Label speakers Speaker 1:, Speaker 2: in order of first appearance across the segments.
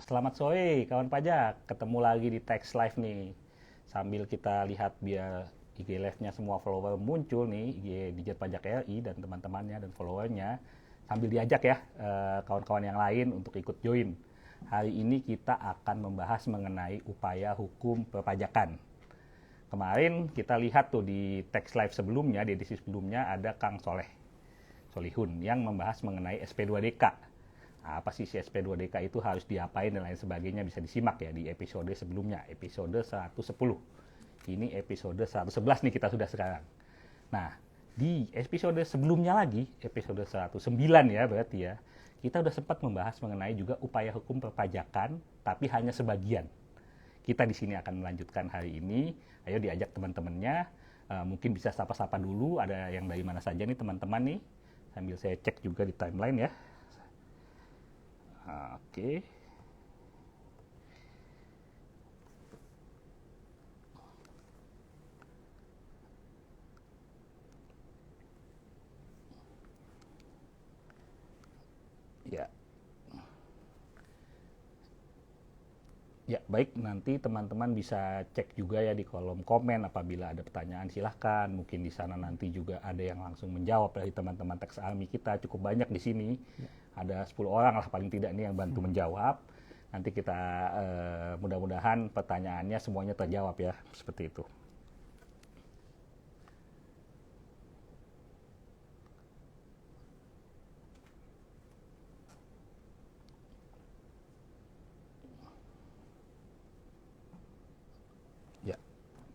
Speaker 1: Selamat sore kawan pajak, ketemu lagi di Tax Live nih. Sambil kita lihat biar IG Live-nya semua follower muncul nih, IG Dijen Pajak RI dan teman-temannya dan followernya. Sambil diajak ya kawan-kawan yang lain untuk ikut join. Hari ini kita akan membahas mengenai upaya hukum perpajakan. Kemarin kita lihat tuh di Tax Live sebelumnya, di edisi sebelumnya ada Kang Solihun yang membahas mengenai SP2DK. Apa sih si SP2DK itu harus diapain dan lain sebagainya, bisa disimak ya di episode sebelumnya, episode 110. Ini episode 111 nih kita sudah sekarang. Nah, di episode sebelumnya lagi, episode 109 ya berarti ya, kita udah sempat membahas mengenai juga upaya hukum perpajakan, tapi hanya sebagian. Kita di sini akan melanjutkan hari ini. Ayo diajak teman-temannya, mungkin bisa sapa-sapa dulu, ada yang dari mana saja nih teman-teman nih. Sambil saya cek juga di timeline ya. Oke. Ya. Ya, baik, nanti teman-teman bisa cek juga ya di kolom komen apabila ada pertanyaan silahkan. Mungkin di sana nanti juga ada yang langsung menjawab dari teman-teman Tax Army kita. Cukup banyak di sini. Ya. Ada 10 orang lah paling tidak nih yang bantu menjawab. Nanti kita mudah-mudahan pertanyaannya semuanya terjawab ya, seperti itu. Ya.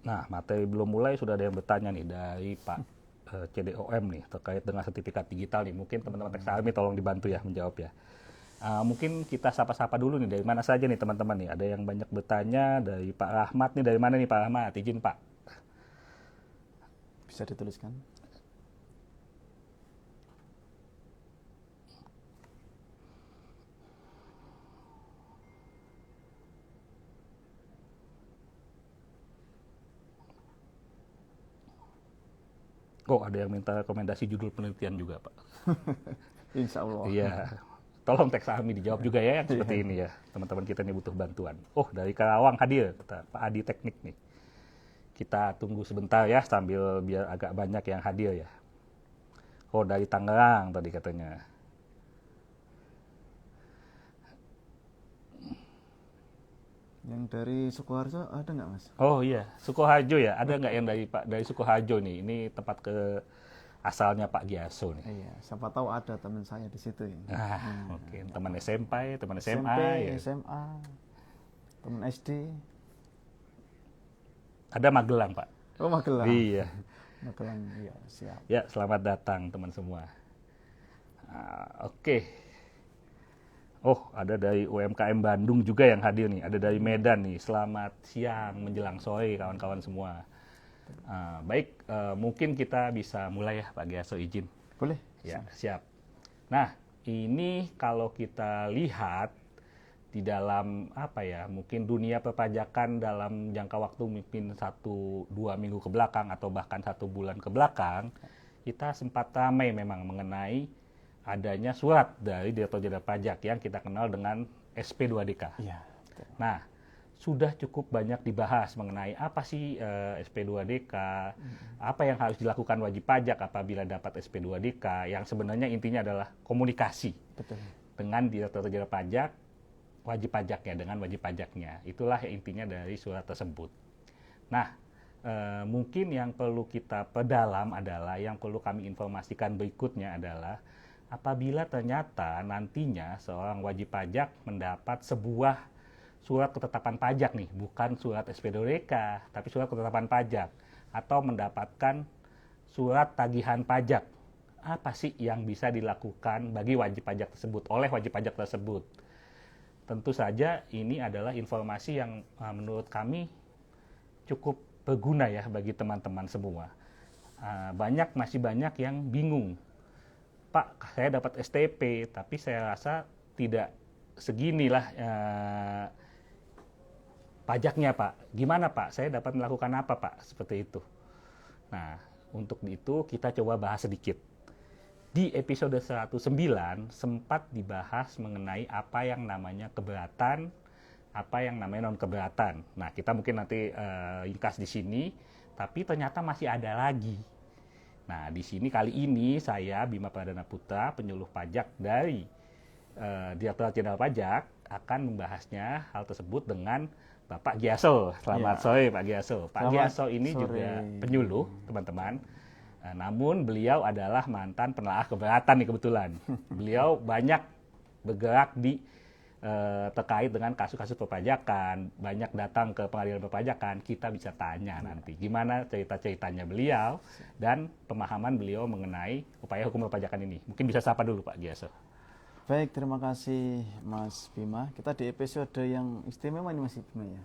Speaker 1: Nah, materi belum mulai sudah ada yang bertanya nih dari Pak CDOM nih terkait dengan sertifikat digital nih. Mungkin teman-teman Tax Army tolong dibantu ya menjawab ya. Mungkin kita sapa-sapa dulu nih, dari mana saja nih teman-teman nih. Ada yang banyak bertanya dari Pak Rahmat nih, dari mana nih Pak Rahmat? Izin Pak.
Speaker 2: Bisa dituliskan.
Speaker 1: Oh, ada yang minta rekomendasi judul penelitian juga Pak.
Speaker 2: Insya Allah.
Speaker 1: Iya. Tolong Tax Army dijawab juga ya yang seperti ini ya. Teman-teman kita ini butuh bantuan. Oh, dari Karawang hadir, kata Pak Adi Teknik nih. Kita tunggu sebentar ya sambil biar agak banyak yang hadir ya. Oh, dari Tangerang tadi katanya.
Speaker 2: Yang dari Sukoharjo ada nggak Mas?
Speaker 1: Oh iya, Sukoharjo ya. Ada nggak yang dari Sukoharjo nih? Ini tempat ke asalnya Pak Giaso nih.
Speaker 2: Iya, siapa tahu ada teman saya di situ ya.
Speaker 1: Mungkin teman SMP, teman SMA,
Speaker 2: SMP,
Speaker 1: ya.
Speaker 2: SMA, teman SD.
Speaker 1: Ada Magelang Pak.
Speaker 2: Oh Magelang.
Speaker 1: Iya.
Speaker 2: Magelang, iya siap.
Speaker 1: Ya, selamat datang teman semua. Oke. Oh, ada dari UMKM Bandung juga yang hadir nih. Ada dari Medan nih. Selamat siang menjelang sore kawan-kawan semua. Baik, mungkin kita bisa mulai ya Pak Giaso, izin.
Speaker 2: Boleh.
Speaker 1: Ya, siap. Nah, ini kalau kita lihat di dalam apa ya, mungkin dunia perpajakan dalam jangka waktu mungkin 1-2 minggu ke belakang atau bahkan 1 bulan ke belakang, kita sempat ramai memang mengenai adanya surat dari Direktur Jenderal Pajak yang kita kenal dengan SP2DK.
Speaker 2: Iya.
Speaker 1: Nah, sudah cukup banyak dibahas mengenai apa sih SP2DK, apa yang harus dilakukan wajib pajak apabila dapat SP2DK, yang sebenarnya intinya adalah komunikasi.
Speaker 2: Betul.
Speaker 1: Dengan Direktur Jenderal Pajak, wajib pajaknya, dengan wajib pajaknya. Itulah intinya dari surat tersebut. Nah, mungkin yang perlu kita perdalam adalah, yang perlu kami informasikan berikutnya adalah, apabila ternyata nantinya seorang wajib pajak mendapat sebuah surat ketetapan pajak nih, bukan surat SP2DK, tapi surat ketetapan pajak, atau mendapatkan surat tagihan pajak. Apa sih yang bisa dilakukan bagi wajib pajak tersebut, oleh wajib pajak tersebut? Tentu saja ini adalah informasi yang menurut kami cukup berguna ya bagi teman-teman semua. Masih banyak yang bingung. Pak, saya dapat STP, tapi saya rasa tidak seginilah pajaknya Pak. Gimana Pak? Saya dapat melakukan apa Pak? Seperti itu. Nah, untuk itu kita coba bahas sedikit. di episode 109 sempat dibahas mengenai apa yang namanya keberatan, apa yang namanya non keberatan. Nah, kita mungkin nanti ringkas di sini, tapi ternyata masih ada lagi. Nah, di sini kali ini saya Bima Pradana Putra, penyuluh pajak dari Direktorat Jenderal Pajak, akan membahasnya hal tersebut dengan Bapak Giaso. Selamat sore Pak Giaso. Pak Giaso ini juga penyuluh, teman-teman. Namun beliau adalah mantan penelaah keberatan nih kebetulan. Beliau banyak bergerak di terkait dengan kasus-kasus perpajakan, banyak datang ke pengadilan perpajakan. Kita bisa tanya nanti gimana cerita-ceritanya beliau dan pemahaman beliau mengenai upaya hukum perpajakan ini. Mungkin bisa sapa dulu Pak Giaso.
Speaker 2: Baik, terima kasih Mas Bima. Kita di episode yang istimewa ini Mas Bima ya.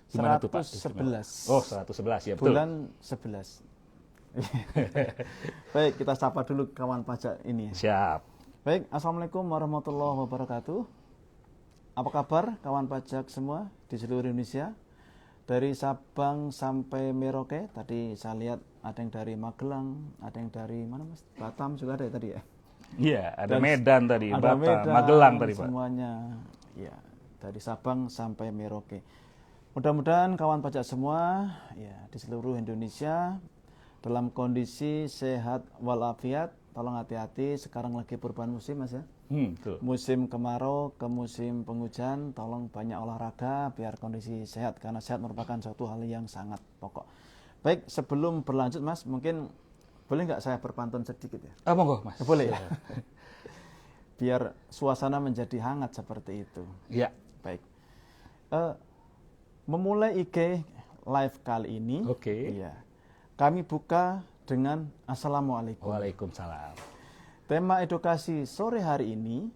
Speaker 1: Gimana tuh Pak?
Speaker 2: 111.
Speaker 1: Oh, 111 ya betul.
Speaker 2: Bulan 11. Baik, kita sapa dulu kawan pajak ini.
Speaker 1: Siap.
Speaker 2: Baik, Assalamualaikum warahmatullahi wabarakatuh. Apa kabar kawan pajak semua di seluruh Indonesia? Dari Sabang sampai Merauke, tadi saya lihat ada yang dari Magelang, ada yang dari mana Mas? Batam juga ada ya tadi ya?
Speaker 1: Iya, ada Medan tadi,
Speaker 2: ada
Speaker 1: Batam,
Speaker 2: Medan,
Speaker 1: Magelang tadi Pak.
Speaker 2: Semuanya, ya dari Sabang sampai Merauke. Mudah-mudahan kawan pajak semua ya di seluruh Indonesia dalam kondisi sehat walafiat. Tolong hati-hati, sekarang lagi perubahan musim Mas ya.
Speaker 1: Betul.
Speaker 2: Musim kemarau ke musim penghujan, tolong banyak olahraga biar kondisi sehat, karena sehat merupakan suatu hal yang sangat pokok. Baik, sebelum berlanjut Mas, mungkin boleh nggak saya berpantun sedikit ya?
Speaker 1: Monggo Mas.
Speaker 2: Boleh ya? Biar suasana menjadi hangat seperti itu.
Speaker 1: Iya.
Speaker 2: Baik. Memulai IG live kali ini, ya, kami buka dengan Assalamualaikum.
Speaker 1: Waalaikumsalam.
Speaker 2: Tema edukasi sore hari ini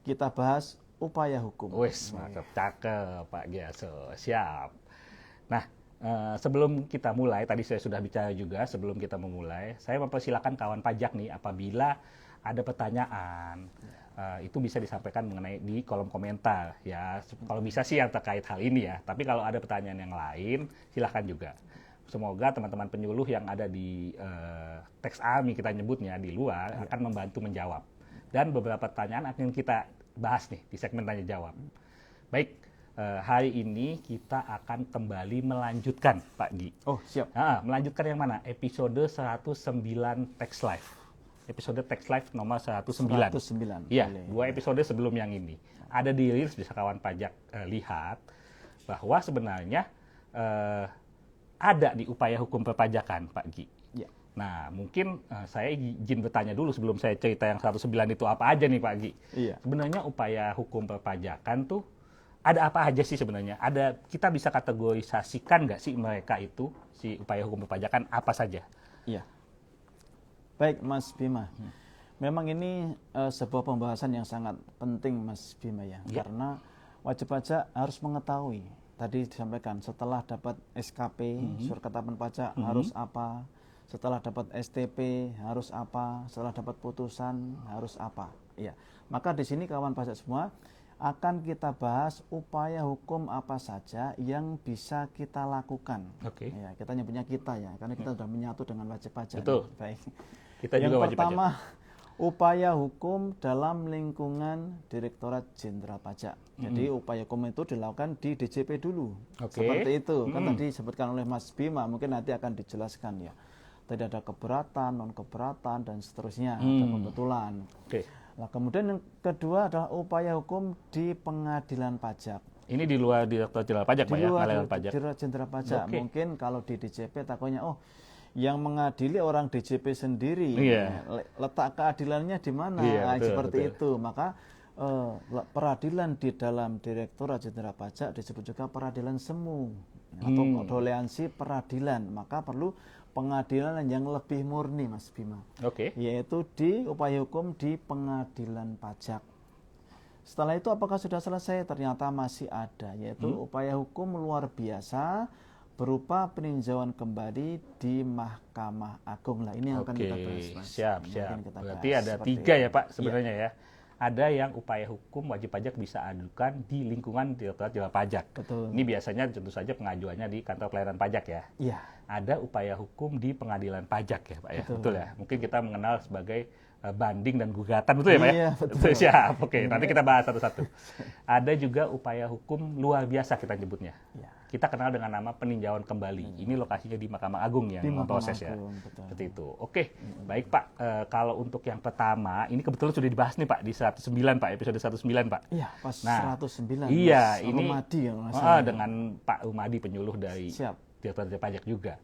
Speaker 2: kita bahas upaya hukum.
Speaker 1: Wes, mantap, cakep Pak Giaso. Siap. Nah, sebelum kita mulai, tadi saya sudah bicara juga sebelum kita memulai, saya mempersilakan kawan pajak nih apabila ada pertanyaan, itu bisa disampaikan mengenai di kolom komentar ya. Kalau bisa sih yang terkait hal ini ya. Tapi kalau ada pertanyaan yang lain, silahkan juga. Semoga teman-teman penyuluh yang ada di teks AMI kita nyebutnya di luar akan membantu menjawab. Dan beberapa pertanyaan akan kita bahas nih di segmen tanya jawab. Baik, hari ini kita akan kembali melanjutkan Pak Gi.
Speaker 2: Oh, siap.
Speaker 1: Melanjutkan yang mana? Episode 109 Tax Life. Episode Tax Life nomor 109.
Speaker 2: 109.
Speaker 1: Iya, 2 episode sebelum yang ini. Ada di Reels, bisa kawan pajak lihat bahwa sebenarnya ada di upaya hukum perpajakan, Pak Gi.
Speaker 2: Ya.
Speaker 1: Nah, mungkin saya izin bertanya dulu sebelum saya cerita yang 109 itu apa aja nih, Pak Gi.
Speaker 2: Iya.
Speaker 1: Sebenarnya upaya hukum perpajakan tuh ada apa aja sih sebenarnya? Kita bisa kategorisasikan nggak sih mereka itu, si upaya hukum perpajakan apa saja?
Speaker 2: Iya. Baik, Mas Bima. Memang ini sebuah pembahasan yang sangat penting, Mas Bima ya. Karena wajib pajak harus mengetahui. Tadi disampaikan setelah dapat SKP, surat ketetapan pajak harus apa, setelah dapat STP harus apa, setelah dapat putusan harus apa. Ya, maka di sini kawan pajak semua akan kita bahas upaya hukum apa saja yang bisa kita lakukan. Ya, kita nyebutnya kita ya, karena kita sudah menyatu dengan wajib pajak.
Speaker 1: Betul.
Speaker 2: Baik.
Speaker 1: Kita
Speaker 2: yang
Speaker 1: juga wajib
Speaker 2: pertama,
Speaker 1: pajak.
Speaker 2: Upaya hukum dalam lingkungan Direktorat Jenderal Pajak. Jadi upaya hukum itu dilakukan di DJP dulu. Seperti itu. Kan tadi disebutkan oleh Mas Bima, mungkin nanti akan dijelaskan ya. Tadi ada keberatan, non keberatan dan seterusnya, ada kebetulan. Nah, kemudian yang kedua adalah upaya hukum di pengadilan pajak.
Speaker 1: Ini di luar Direktorat Jenderal Pajak, Pak ya?
Speaker 2: Di luar Direktorat Jenderal Pajak. Mungkin kalau di DJP takutnya yang mengadili orang DJP sendiri, letak keadilannya di mana? Seperti itu. Maka peradilan di dalam Direktorat Jenderal Pajak disebut juga peradilan semu atau toleransi peradilan. Maka perlu pengadilan yang lebih murni, Mas Bima. Yaitu di upaya hukum di pengadilan pajak. Setelah itu apakah sudah selesai? Ternyata masih ada, yaitu upaya hukum luar biasa berupa peninjauan kembali di Mahkamah Agung. Lah ini yang akan kita bahas, Mas.
Speaker 1: Siap. Berarti ada 3 ya Pak sebenarnya ya. Ada yang upaya hukum wajib pajak bisa adukan di lingkungan Direktorat Jenderal Pajak.
Speaker 2: Betul.
Speaker 1: Ini biasanya tentu saja pengajuannya di kantor pelayanan pajak ya.
Speaker 2: Iya.
Speaker 1: Ada upaya hukum di pengadilan pajak ya Pak ya. Betul ya. Mungkin kita mengenal sebagai banding dan gugatan, betul ya Pak ya?
Speaker 2: Iya, betul.
Speaker 1: Betul, siap, oke. Nanti kita bahas satu-satu. Ada juga upaya hukum luar biasa kita nyebutnya.
Speaker 2: Ya.
Speaker 1: Kita kenal dengan nama peninjauan kembali. Ini lokasinya di Mahkamah Agung yang memproses ya. Seperti itu. Oke, baik Pak. Kalau untuk yang pertama, ini kebetulan sudah dibahas nih Pak di 109 Pak, episode 109 Pak.
Speaker 2: Iya, pas
Speaker 1: Nah,
Speaker 2: 109.
Speaker 1: Iya,
Speaker 2: Mas
Speaker 1: ini
Speaker 2: Rumadi yang
Speaker 1: dengan Pak Rumadi penyuluh dari Direktorat Jenderal Pajak juga.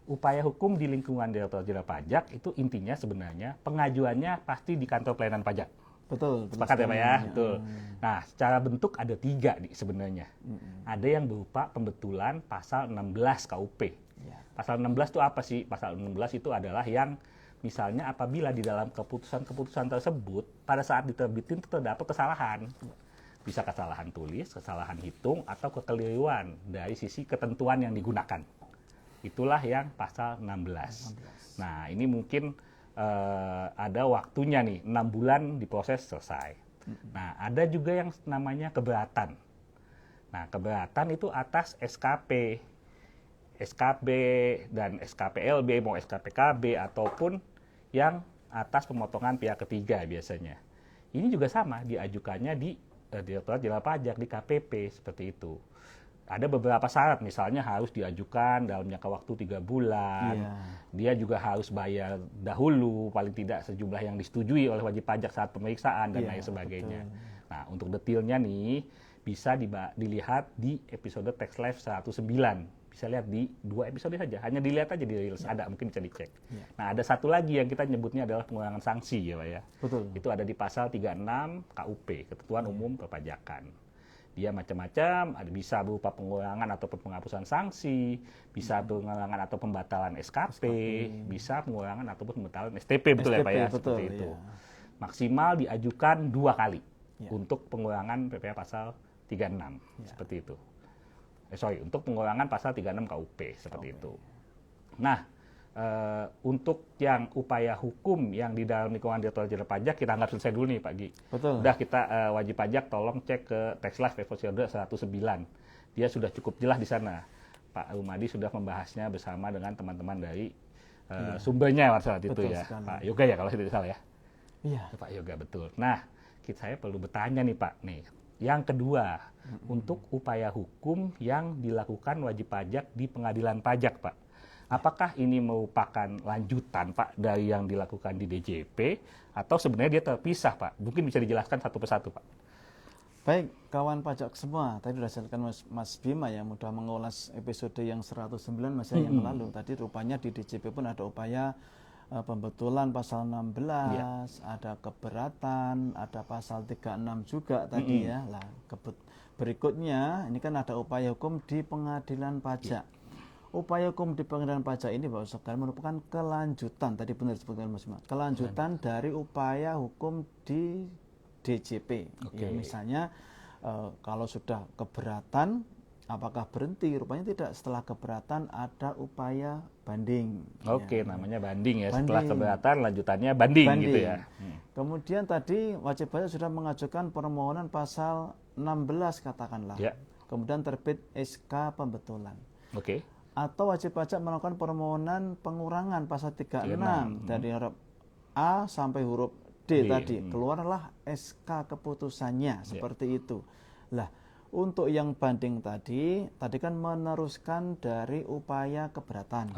Speaker 1: Upaya hukum di lingkungan Direktorat Jenderal Pajak itu intinya sebenarnya pengajuannya pasti di kantor pelayanan pajak.
Speaker 2: Betul.
Speaker 1: Sepakat ya Pak ya? Betul. Nah, secara bentuk ada 3 sebenarnya. Ada yang berupa pembetulan pasal 16 KUP. Ya. Pasal 16 itu apa sih? Pasal 16 itu adalah yang misalnya apabila di dalam keputusan-keputusan tersebut pada saat diterbitin terdapat kesalahan. Bisa kesalahan tulis, kesalahan hitung, atau kekeliruan dari sisi ketentuan yang digunakan. Itulah yang pasal 16. Nah, ini mungkin ada waktunya nih, 6 bulan diproses selesai. Nah, ada juga yang namanya keberatan. Nah, keberatan itu atas SKP dan SKPLB, mau SKPKB, ataupun yang atas pemotongan pihak ketiga biasanya. Ini juga sama, diajukannya di Direktorat Jenderal Pajak, di KPP, seperti itu. Ada beberapa syarat, misalnya harus diajukan dalam jangka waktu 3 bulan. Dia juga harus bayar dahulu, paling tidak sejumlah yang disetujui oleh wajib pajak saat pemeriksaan, dan lain sebagainya. Betul. Nah, untuk detailnya nih, bisa dilihat di episode Tax Live 109. Bisa lihat di 2 episode saja, hanya dilihat aja di Reels, ada, mungkin bisa dicek. Nah, ada satu lagi yang kita nyebutnya adalah pengurangan sanksi ya Pak ya.
Speaker 2: Betul.
Speaker 1: Itu ada di pasal 36 KUP, Ketentuan Umum Perpajakan. Dia macam-macam, bisa berupa pengurangan atau penghapusan sanksi, bisa pengurangan atau pembatalan SKP, bisa pengurangan ataupun pembatalan STP, betul ya Pak ya?
Speaker 2: Betul,
Speaker 1: seperti itu. Maksimal diajukan 2 kali untuk pengurangan PPh pasal 36, seperti itu. Untuk pengurangan pasal 36 KUP, seperti itu. Nah, untuk yang upaya hukum yang di dalam lingkungan Direktorat Jenderal Pajak, kita anggap selesai dulu nih Pak Gi.
Speaker 2: Betul.
Speaker 1: Udah, kita wajib pajak tolong cek ke Tax Live episode 109. Dia sudah cukup jelas di sana. Pak Rumadi sudah membahasnya bersama dengan teman-teman dari sumbernya pada saat itu ya. Sekali. Pak Yoga ya kalau tidak salah ya. Iya. Pak Yoga, betul. Nah, saya perlu bertanya nih Pak. Nih, yang kedua, untuk upaya hukum yang dilakukan wajib pajak di pengadilan pajak Pak. Apakah ini merupakan lanjutan Pak dari yang dilakukan di DJP atau sebenarnya dia terpisah Pak? Mungkin bisa dijelaskan satu persatu Pak.
Speaker 2: Baik, kawan pajak semua. Tadi sudah dijelaskan Mas Bima yang sudah mengulas episode yang 109 masa yang lalu. Tadi rupanya di DJP pun ada upaya pembetulan pasal 16, ada keberatan, ada pasal 36 juga tadi ya. Lah, berikutnya ini kan ada upaya hukum di pengadilan pajak. Upaya hukum di pengadilan pajak ini Bapak sekalian merupakan kelanjutan, tadi benar disebutkan Mas Bima, kelanjutan dari upaya hukum di DJP. Ya, misalnya kalau sudah keberatan, apakah berhenti? Rupanya tidak. Setelah keberatan ada upaya banding.
Speaker 1: Namanya banding ya. Banding. Setelah keberatan lanjutannya banding. Gitu ya.
Speaker 2: Kemudian tadi wajib pajak sudah mengajukan permohonan pasal 16 katakanlah. Kemudian terbit SK pembetulan. Atau wajib pajak melakukan permohonan pengurangan pasal 36 dari huruf A sampai huruf D tadi. Keluarlah SK keputusannya seperti itu. Lah, untuk yang banding tadi kan meneruskan dari upaya keberatan.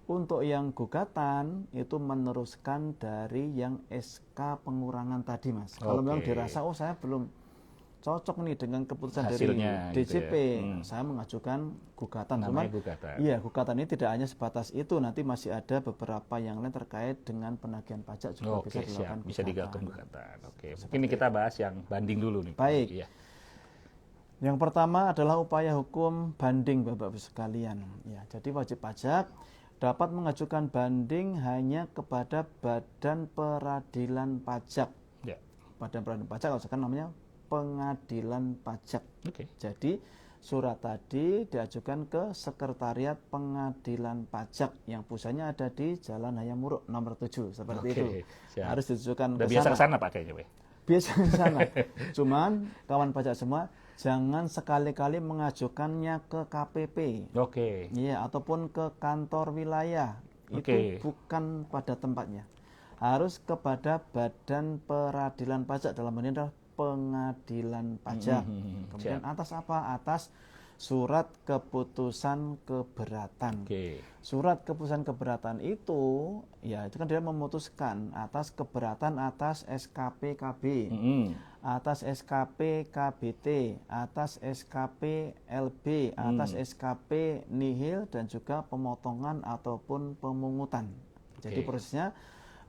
Speaker 2: Untuk yang gugatan itu meneruskan dari yang SK pengurangan tadi Mas. Kalau memang dirasa saya belum cocok nih dengan keputusan hasilnya dari DJP, gitu ya. Saya mengajukan gugatan. Cuman, gugatan ini tidak hanya sebatas itu, nanti masih ada beberapa yang lain terkait dengan penagihan pajak juga bisa dilakukan.
Speaker 1: Bisa dilakukan gugatan. Mungkin ini kita bahas yang banding dulu nih.
Speaker 2: Baik. Yang pertama adalah upaya hukum banding Bapak-Ibu sekalian. Ya, jadi wajib pajak dapat mengajukan banding hanya kepada Badan Peradilan Pajak. Badan Peradilan Pajak kalau sekarang namanya Pengadilan Pajak. Jadi surat tadi diajukan ke Sekretariat Pengadilan Pajak yang pusatnya ada di Jalan Hayam Wuruk nomor 7 seperti itu. Harus ditujukan ke sana.
Speaker 1: Biasa ke sana Pak kayaknya, Pak.
Speaker 2: Biasa ke sana. Cuman kawan pajak semua jangan sekali-kali mengajukannya ke KPP. Iya, ataupun ke kantor wilayah. Itu bukan pada tempatnya. harus kepada Badan Peradilan Pajak, dalam hal ini adalah Pengadilan Pajak. Kemudian atas apa? Atas surat keputusan keberatan. Surat keputusan keberatan itu, ya itu kan dia memutuskan atas keberatan atas SKP KB, atas SKP KBT, atas SKP LB, atas SKP nihil, dan juga pemotongan ataupun pemungutan. Jadi prosesnya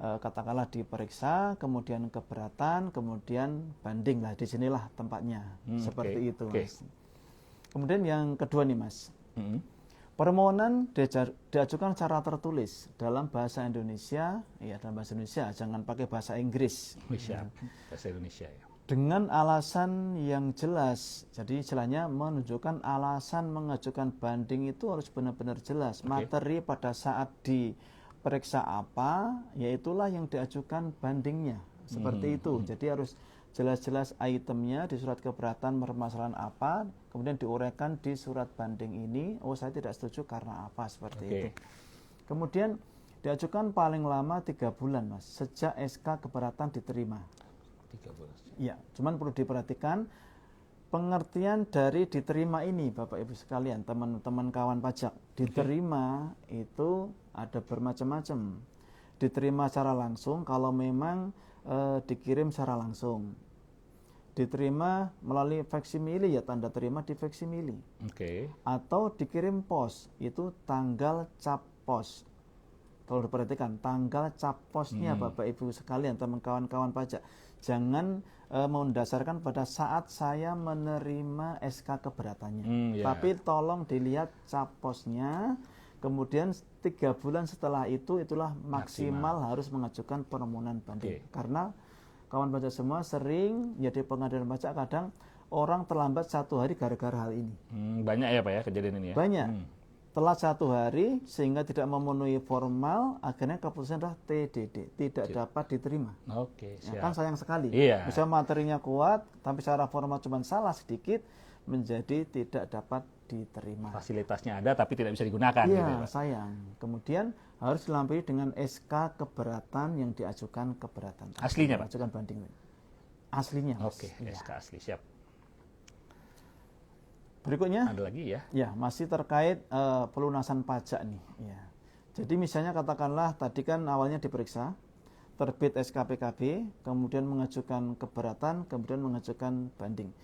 Speaker 2: katakanlah diperiksa, kemudian keberatan, kemudian banding lah. Disinilah tempatnya, seperti itu, Mas. Kemudian yang kedua nih, Mas, permohonan diajukan secara tertulis dalam bahasa Indonesia, ya dalam bahasa Indonesia, jangan pakai bahasa Inggris.
Speaker 1: Bahasa Indonesia ya.
Speaker 2: Dengan alasan yang jelas. Jadi istilahnya menunjukkan alasan mengajukan banding itu harus benar-benar jelas. Materi pada saat diperiksa apa, yaitulah yang diajukan bandingnya. Seperti itu. Jadi harus jelas-jelas itemnya di surat keberatan permasalahan apa, kemudian diuraikan di surat banding ini, oh saya tidak setuju karena apa, seperti itu. Kemudian diajukan paling lama 3 bulan, Mas, sejak SK keberatan diterima.
Speaker 1: 3 bulan.
Speaker 2: Ya, cuman perlu diperhatikan pengertian dari diterima ini, Bapak Ibu sekalian, teman-teman kawan pajak. Diterima itu ada bermacam-macam. Diterima secara langsung kalau memang dikirim secara langsung. Diterima melalui faksimili, ya tanda terima di faksimili. Atau dikirim pos, itu tanggal cap pos. Kalau diperhatikan tanggal cap posnya, Bapak Ibu sekalian, teman kawan-kawan pajak, jangan mendasarkan pada saat saya menerima SK keberatannya. Tapi tolong dilihat cap posnya. Kemudian 3 bulan setelah itu, itulah maksimal harus mengajukan permohonan banding. Karena kawan pajak semua sering ya di pengadilan pajak kadang orang terlambat 1 hari gara-gara hal ini.
Speaker 1: Banyak ya Pak ya kejadian ini ya?
Speaker 2: Banyak. Telat 1 hari sehingga tidak memenuhi formal, akhirnya keputusan adalah TDD, tidak dapat diterima.
Speaker 1: Siap.
Speaker 2: Ya, kan sayang sekali.
Speaker 1: Bisa
Speaker 2: materinya kuat, tapi secara formal cuma salah sedikit, menjadi tidak dapat diterima.
Speaker 1: Fasilitasnya ada tapi tidak bisa digunakan.
Speaker 2: Iya,
Speaker 1: gitu ya, Pak?
Speaker 2: sayang. Kemudian harus dilampaui dengan SK keberatan yang diajukan keberatan.
Speaker 1: Aslinya, Pak?
Speaker 2: Ajukan banding. Aslinya, Mas.
Speaker 1: SK asli, siap.
Speaker 2: Berikutnya.
Speaker 1: Ada lagi ya?
Speaker 2: Ya, masih terkait pelunasan pajak nih. Ya. Jadi misalnya katakanlah tadi kan awalnya diperiksa, terbit SKPKB, kemudian mengajukan keberatan, kemudian mengajukan banding.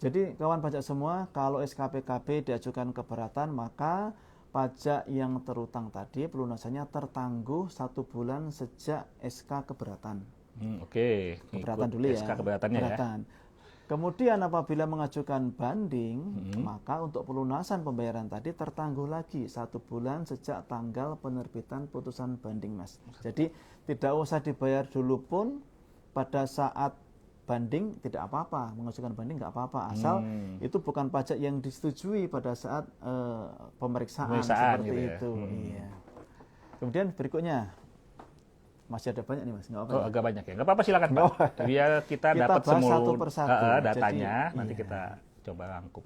Speaker 2: Jadi kawan pajak semua, kalau SKPKB diajukan keberatan, maka pajak yang terutang tadi pelunasannya tertangguh 1 bulan sejak SK keberatan.
Speaker 1: Keberatan
Speaker 2: dulu ya.
Speaker 1: SK keberatannya ya.
Speaker 2: Kemudian apabila mengajukan banding, maka untuk pelunasan pembayaran tadi tertangguh lagi 1 bulan sejak tanggal penerbitan putusan banding, Mas. Jadi tidak usah dibayar dulu pun pada saat banding tidak apa-apa, mengajukan banding nggak apa-apa, asal itu bukan pajak yang disetujui pada saat pemeriksaan seperti
Speaker 1: gitu
Speaker 2: itu. Iya. Kemudian berikutnya masih ada banyak nih, Mas. Nggak apa-apa.
Speaker 1: Agak banyak ya. Nggak apa-apa, silakan Pak. Biar kita dapat semua
Speaker 2: satu persatu
Speaker 1: datanya. Jadi, nanti kita coba rangkum.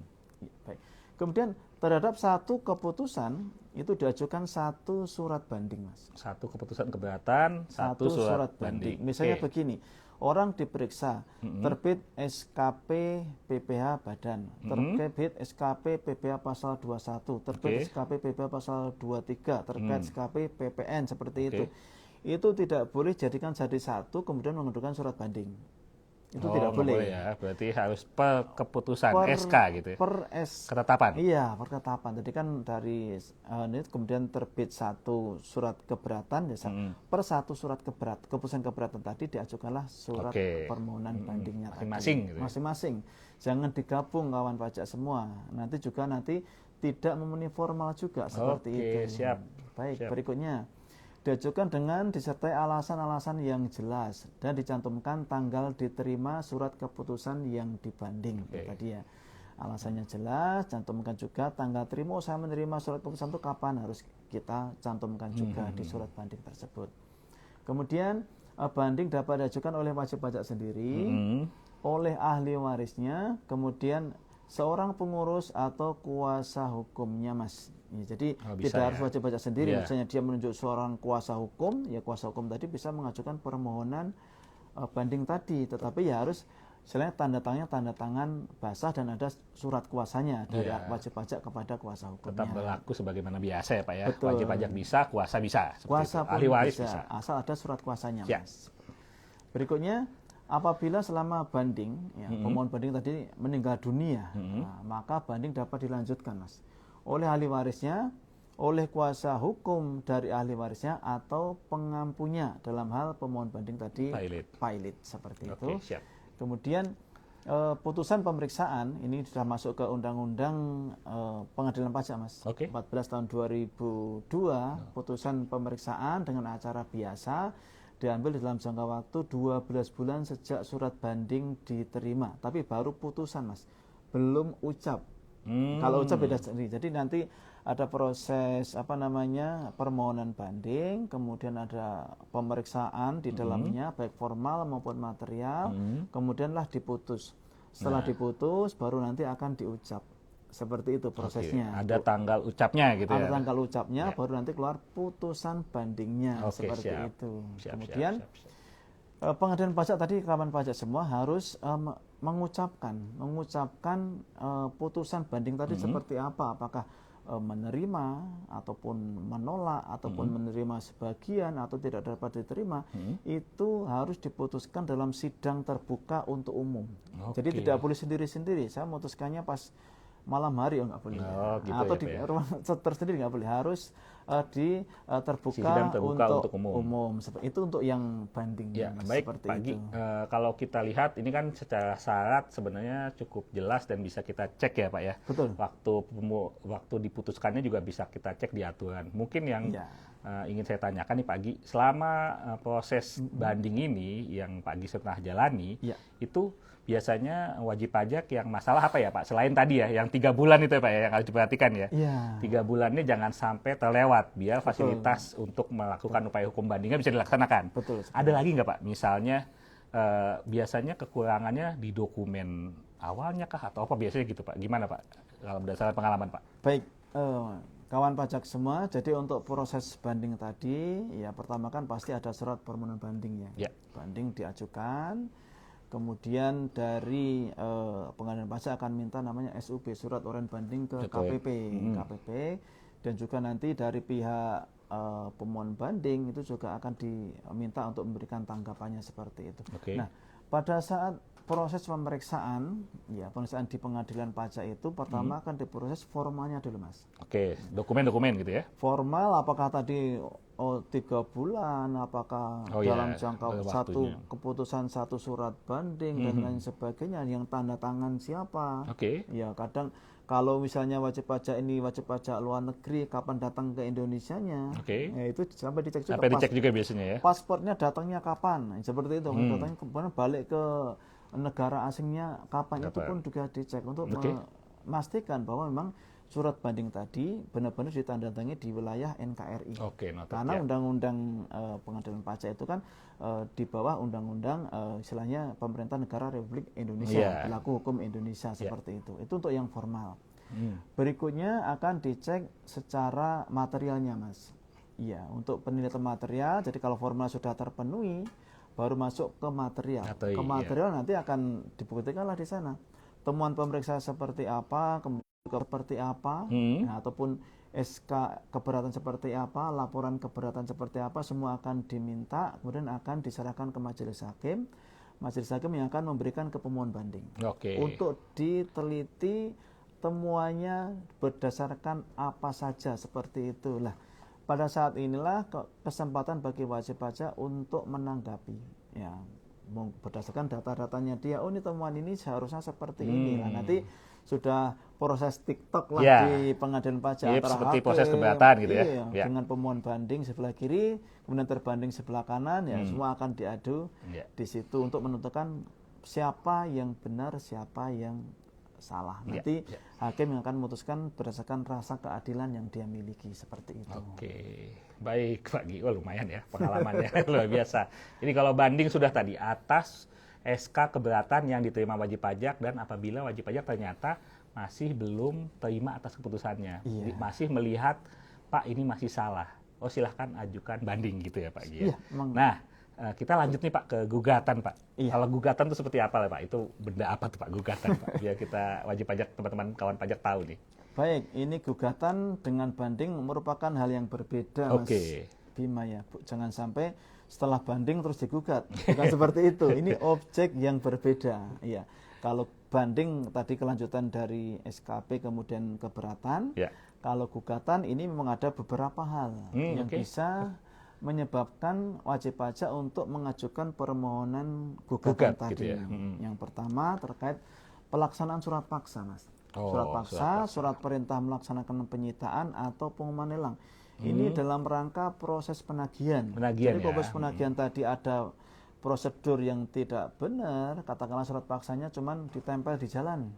Speaker 2: Baik. Kemudian terhadap satu keputusan itu diajukan 1 surat banding, Mas.
Speaker 1: 1 keputusan keberatan, 1 surat banding.
Speaker 2: Misalnya begini, orang diperiksa, terbit SKP PPH Badan, terbit SKP PPH pasal 21, terbit SKP PPH pasal 23, terbit SKP PPN, seperti itu. Itu tidak boleh jadikan jadi satu kemudian mengajukan surat banding. Itu tidak boleh
Speaker 1: ya. Berarti harus per keputusan SK gitu ya. Ketetapan.
Speaker 2: Iya, per ketetapan. Jadi kan dari ini kemudian terbit 1 surat keberatan, ya, per 1 surat keputusan keberatan tadi diajukanlah surat permohonan bandingnya
Speaker 1: masing-masing gitu ya.
Speaker 2: Masing-masing. Jangan digabung kawan pajak semua. Nanti tidak memenuhi formal juga seperti itu.
Speaker 1: Siap.
Speaker 2: Baik, berikutnya diajukan dengan disertai alasan-alasan yang jelas dan dicantumkan tanggal diterima surat keputusan yang dibanding. Tadi ya, alasannya jelas, cantumkan juga tanggal terima. Saya menerima surat keputusan itu kapan, harus kita cantumkan juga di surat banding tersebut. Kemudian banding dapat diajukan oleh wajib pajak sendiri, oleh ahli warisnya, kemudian seorang pengurus atau kuasa hukumnya, Mas. Ya, jadi
Speaker 1: bisa
Speaker 2: tidak harus wajib pajak sendiri.
Speaker 1: Yeah.
Speaker 2: Misalnya dia menunjuk seorang kuasa hukum, ya kuasa hukum tadi bisa mengajukan permohonan banding tadi, tetapi ya harus selain tanda tangan basah dan ada surat kuasanya dari wajib pajak kepada kuasa hukumnya.
Speaker 1: Tetap berlaku sebagaimana biasa ya Pak ya.
Speaker 2: Betul.
Speaker 1: Wajib pajak bisa, kuasa bisa.
Speaker 2: Kuasa pun
Speaker 1: ahli waris bisa.
Speaker 2: Asal ada surat kuasanya,
Speaker 1: Ya.
Speaker 2: Mas. Berikutnya, apabila selama banding, ya, pemohon banding tadi meninggal dunia, nah, maka banding dapat dilanjutkan, Mas, oleh ahli warisnya, oleh kuasa hukum dari ahli warisnya, atau pengampunya dalam hal pemohon banding tadi pilot seperti itu.
Speaker 1: Siap.
Speaker 2: Kemudian putusan pemeriksaan ini sudah masuk ke Undang-Undang Pengadilan Pajak, Mas. 14 tahun 2002, putusan pemeriksaan dengan acara biasa diambil dalam jangka waktu 12 bulan sejak surat banding diterima. Tapi baru putusan, Mas, belum ucap. Kalau ucap beda sendiri. Jadi nanti ada proses permohonan banding, kemudian ada pemeriksaan di dalamnya baik formal maupun material, kemudianlah diputus. Setelah diputus baru nanti akan diucap. Seperti itu prosesnya.
Speaker 1: Ada tanggal ucapnya gitu ya.
Speaker 2: Ada tanggal ucapnya, baru nanti keluar putusan bandingnya. Seperti itu. Kemudian Pengadilan Pajak tadi, kawan pajak semua harus mengucapkan putusan banding tadi seperti apa, apakah menerima ataupun menolak ataupun menerima sebagian atau tidak dapat diterima, itu harus diputuskan dalam sidang terbuka untuk umum. Jadi tidak boleh sendiri-sendiri. Saya memutuskannya pas malam hari nggak boleh,
Speaker 1: gitu
Speaker 2: atau
Speaker 1: ya,
Speaker 2: di ruang tersendiri nggak boleh, harus terbuka untuk umum. Itu untuk yang banding.
Speaker 1: Ya, baik Pak Gi, kalau kita lihat ini kan secara syarat sebenarnya cukup jelas dan bisa kita cek ya Pak ya.
Speaker 2: Betul.
Speaker 1: Waktu diputuskannya juga bisa kita cek di aturan. Mungkin yang ingin saya tanyakan nih Pak Gi, selama proses banding ini yang Pak Gi pernah jalani, itu biasanya wajib pajak yang masalah apa ya Pak? Selain tadi ya, yang 3 bulan itu ya Pak ya, yang harus diperhatikan ya. 3 bulannya jangan sampai terlewat, biar fasilitas untuk melakukan upaya hukum bandingnya bisa dilaksanakan.
Speaker 2: Betul.
Speaker 1: Ada lagi nggak Pak? Misalnya biasanya kekurangannya di dokumen awalnya kah atau apa biasanya gitu Pak? Gimana Pak? Kalau berdasarkan pengalaman Pak.
Speaker 2: Baik, kawan pajak semua, jadi untuk proses banding tadi, ya pertama kan pasti ada surat permohonan bandingnya. Banding diajukan. Kemudian dari Pengadilan Pajak akan minta namanya SUB, surat uraian banding ke KPP, dan juga nanti dari pihak pemohon banding itu juga akan diminta untuk memberikan tanggapannya seperti itu. Nah, pada saat proses pemeriksaan di Pengadilan Pajak itu pertama akan diproses formalnya dulu, Mas.
Speaker 1: Dokumen-dokumen gitu ya.
Speaker 2: Formal apakah tadi 3 bulan, apakah dalam jangka keputusan satu surat banding dan lain sebagainya, yang tanda tangan siapa. Ya, kadang kalau misalnya wajib pajak ini wajib pajak luar negeri, kapan datang ke Indonesianya, ya itu sampai dicek juga.
Speaker 1: Sampai dicek juga biasanya ya.
Speaker 2: Pasportnya datangnya kapan, seperti itu. Datangnya kemudian balik ke negara asingnya kapan, itu pun juga dicek untuk memastikan bahwa memang surat banding tadi benar-benar ditandatangani di wilayah NKRI. Karena Undang-Undang Pengadilan Pajak itu kan di bawah Undang-Undang istilahnya Pemerintah Negara Republik Indonesia, berlaku hukum Indonesia seperti itu. Itu untuk yang formal. Berikutnya akan dicek secara materialnya, Mas. Iya, untuk penilaian material. Jadi kalau formal sudah terpenuhi, baru masuk ke material. Ke material nanti akan dibuktikanlah di sana. Temuan pemeriksa seperti apa, seperti apa, ataupun SK keberatan seperti apa, laporan keberatan seperti apa, semua akan diminta, kemudian akan diserahkan ke majelis hakim. Majelis hakim yang akan memberikan ke pemohon banding untuk diteliti temuannya berdasarkan apa saja, seperti itulah. Pada saat inilah kesempatan bagi wajib pajak untuk menanggapi, ya, berdasarkan data-datanya dia. Ini temuan ini seharusnya seperti ini. Nah, nanti sudah proses TikTok lah di Pengadilan Pajak antara
Speaker 1: seperti proses keberatan gitu ya.
Speaker 2: Dengan pemohon banding sebelah kiri, kemudian terbanding sebelah kanan, ya semua akan diadu di situ untuk menentukan siapa yang benar, siapa yang salah. Nanti hakim yang akan memutuskan berdasarkan rasa keadilan yang dia miliki, seperti itu.
Speaker 1: Baik Pak Gi, lumayan ya pengalamannya luar biasa. Ini kalau banding sudah tadi atas SK keberatan yang diterima wajib pajak, dan apabila wajib pajak ternyata masih belum terima atas keputusannya.
Speaker 2: Iya.
Speaker 1: Masih melihat, Pak ini masih salah. Oh silahkan ajukan banding gitu ya Pak Gi.
Speaker 2: Iya, emang.
Speaker 1: Nah, kita lanjut nih Pak ke gugatan Pak.
Speaker 2: Iya.
Speaker 1: Kalau gugatan itu seperti apa lah Pak? Itu benda apa tuh Pak gugatan Pak? Biar kita wajib pajak, teman-teman kawan pajak tahu nih.
Speaker 2: Baik, ini gugatan dengan banding merupakan hal yang berbeda Mas Bima ya. Jangan sampai setelah banding terus digugat. Bukan seperti itu. Ini objek yang berbeda. Iya. Kalau banding tadi kelanjutan dari SKP kemudian keberatan.
Speaker 1: Ya.
Speaker 2: Kalau gugatan ini memang ada beberapa hal yang bisa menyebabkan wajib pajak untuk mengajukan permohonan gugatan tadi.
Speaker 1: Gitu ya?
Speaker 2: Yang pertama terkait pelaksanaan surat paksa, Mas. Surat paksa, surat perintah melaksanakan penyitaan atau pengumuman lelang. Ini dalam rangka proses penagihan. Jadi proses penagihan tadi ada prosedur yang tidak benar, katakanlah surat paksanya cuman ditempel di jalan.